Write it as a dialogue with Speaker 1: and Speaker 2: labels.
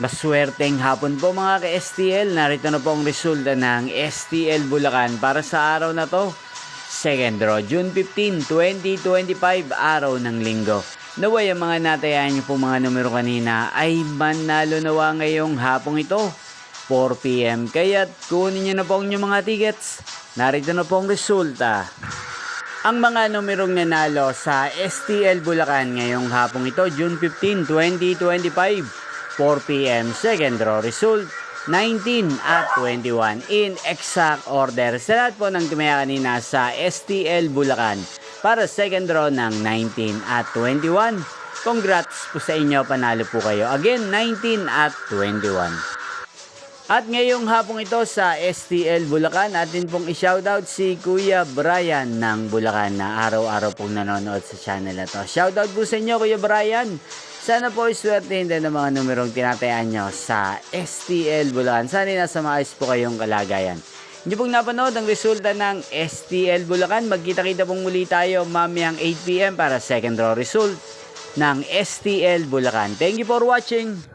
Speaker 1: Maswerteng hapon po mga ka-STL. Narito na po ang resulta ng STL Bulacan para sa araw na to. Second draw, June 15, 2025, araw ng linggo. Naway ang mga natayaan niyo po mga numero kanina ay manalo nawa ngayong hapong ito, 4 PM. Kaya't kunin niyo na po ang inyong mga tickets. Narito na po ang resulta. Ang mga numerong nanalo sa STL Bulacan ngayong hapong ito, June 15, 2025, 4 PM, second draw result, 19 at 21 in exact order. Sa lahat po ng tumaya kanina sa STL Bulacan para second draw ng 19 at 21. Congrats po sa inyo, panalo po kayo. Again, 19 at 21. At ngayong hapong ito sa STL Bulacan, atin pong i-shoutout si Kuya Brian ng Bulacan na araw-araw pong nanonood sa channel na to. Shoutout po sa inyo, Kuya Brian. Sana po iswertehin din ang mga numerong tinatayaan nyo sa STL Bulacan. Sana nasa maayos po kayong kalagayan. Hindi pong napanood ang resulta ng STL Bulacan. Magkita-kita pong muli tayo mamayang 8 PM para second draw result ng STL Bulacan. Thank you for watching.